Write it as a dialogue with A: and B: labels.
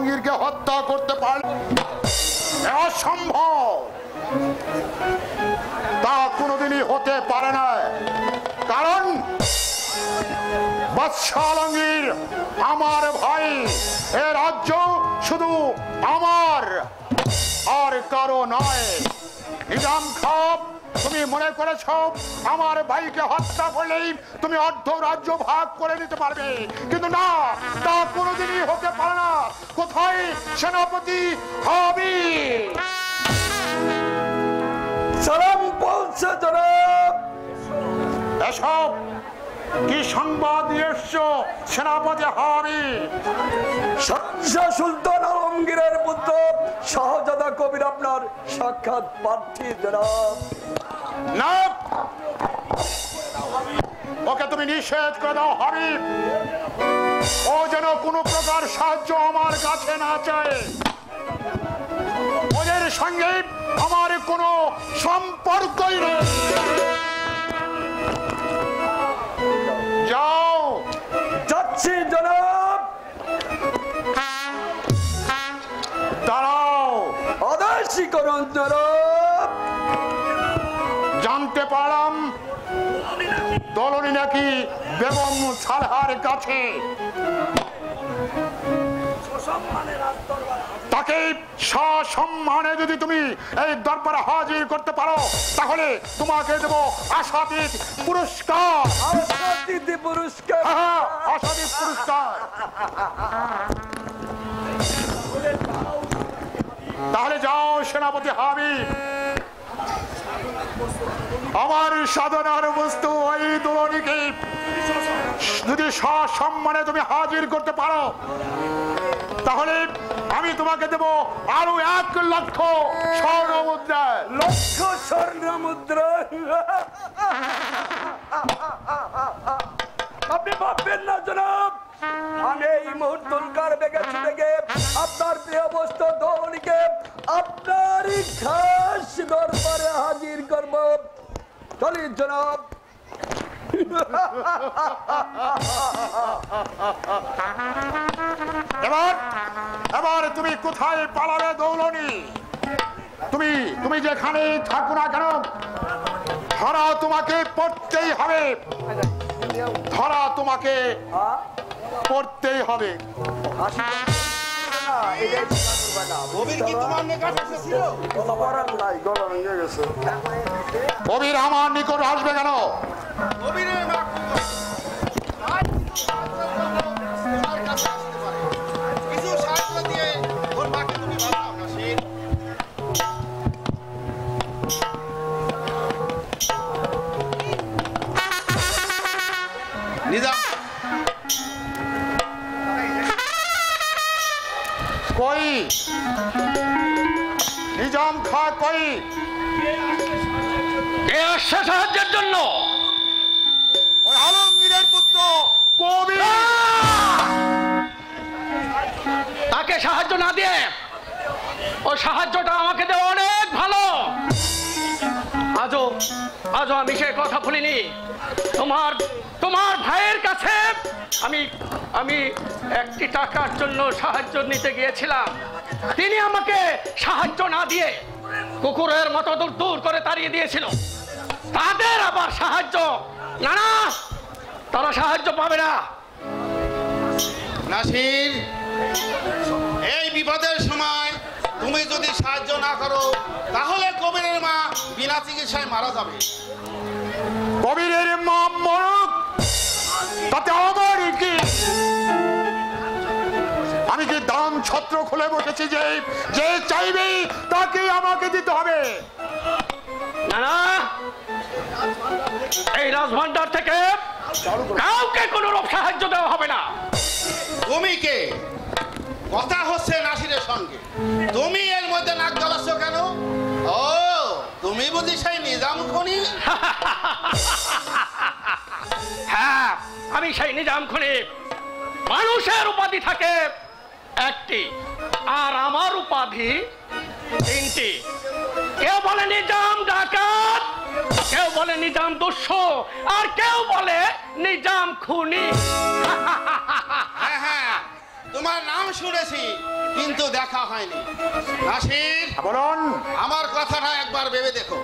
A: জাহাঙ্গীরকে হত্যা করতে পারলে অসম্ভব, তা কোনোদিনই হতে পারে না। কারণ বাদশাহ আলমগীর আমার ভাই, এ রাজ্য শুধু আমার আর কারো নয়। নিজাম খাঁ, তুমি মনে করেছ আমার ভাইকে হত্যা করলেই তুমি অর্ধ রাজ্য ভাগ করে নিতে পারবে, কিন্তু না, তা কোনোদিনই হতে পারে না। কোথায় সেনাপতি হবি?
B: সালাম বলছে জনাব।
A: এসব কি সংবাদ নিয়ে এসছো সেনাপতি হবি?
B: শাহ সুলতান আলমগীরের পুত্র শাহজাদা কবির আপনার সাক্ষাৎ প্রার্থী জনাব।
A: না, ওকে তুমি নিষেধ করে দাও হবি। ও যেন কোনো প্রকার সাহায্য আমার কাছে না চায়। ওদের সঙ্গে আমার কোনো সম্পর্কই নেই। যাও।
B: যাচ্ছি জনাব।
A: দাঁড়াও।
B: আদেশই করুন জনাব।
A: জানতে পারলাম দলনি নাকি বেগম সালহার কাছে। তাকে সসম্মানে যদি তুমি এই দরবারে হাজির করতে পারো, তাহলে তোমাকে দেব আশাতীত পুরস্কার।
B: আশাতীত পুরস্কার?
A: হ্যাঁ, আশাতীত পুরস্কার। তাহলে যাও সেনাপতি হাবিব, আমার সাধনার বস্তু ওই দুলনিকে যদি সসম্মানে তুমি হাজির করতে পারো, তাহলে আমি তোমাকে দেব আরো 1 লক্ষ স্বর্ণ মুদ্রা।
B: লক্ষ স্বর্ণ মুদ্রা? আপনি ভাববেন না জনাব, আমি এই মুহূর্তকার বেগে ছুটে গিয়ে আপনার প্রিয় বস্তু দলনিকে আপনারই খাস দরবারে হাজির করব। চলি জনাব।
A: এবার তুমি কোথায় পালাবে দৌলনি? তুমি যেখানে থাকো না কেন, ধরা তোমাকে পড়তেই হবে। ধরা তোমাকে পড়তেই হবে। কবির আমার নিকট আসবে কেন? কই নিজাম খাঁ কই?
C: কে আসছে সাহায্যের জন্য?
A: ওই আলমগীরের পুত্র কবির।
C: তাকে সাহায্য না দিয়ে ওই সাহায্যটা আমাকে দেওয়া অনেক ভালো। আজও আমি সে কথা ভুলিনি। তোমার ভাইয়ের কাছে আমি 1টি টাকার জন্য সাহায্য নিতে গিয়েছিলাম। তিনি আমাকে সাহায্য না দিয়ে কুকুরের মতো দূর করে তাড়িয়ে দিয়েছিল। তাদের আবার সাহায্য না, তারা সাহায্য পাবে না।
D: নাসির, এই বিপদের সময় তুমি যদি সাহায্য না করো, তাহলে কবিরের মা বিনা চিকিৎসায় মারা যাবে।
A: কবিরের মা মরুক, তাতে আমার কি? আমি কি দান ছত্র খুলে বসেছি যে চাইবে তাকে আমাকে দিতে হবে?
C: না, এই রাজভান্ডার থেকে কাউকে কোন রূপ সাহায্য দেওয়া হবে না।
D: তুমি কে? কথা হচ্ছে নাসিরের সঙ্গে, তুমি এর মধ্যে নাক গলাচ্ছ কেন? ও, তুমি বুঝি সেই নিজাম খনি?
C: হ্যাঁ, আমি সেই নিজাম খনি। মানুষের উপাধি থাকে 1টি, আর আমার উপাধি 3টি। কেউ বলে নিজাম ডাকাত, কেউ বলে নিজাম দস্যু, আর কেউ বলে নিজাম খুনি।
D: হ্যাঁ হ্যাঁ, তোমার নাম শুনেছি কিন্তু দেখা হয়নি। নাসির,
A: বলুন।
D: আমার কথাটা একবার ভেবে দেখো।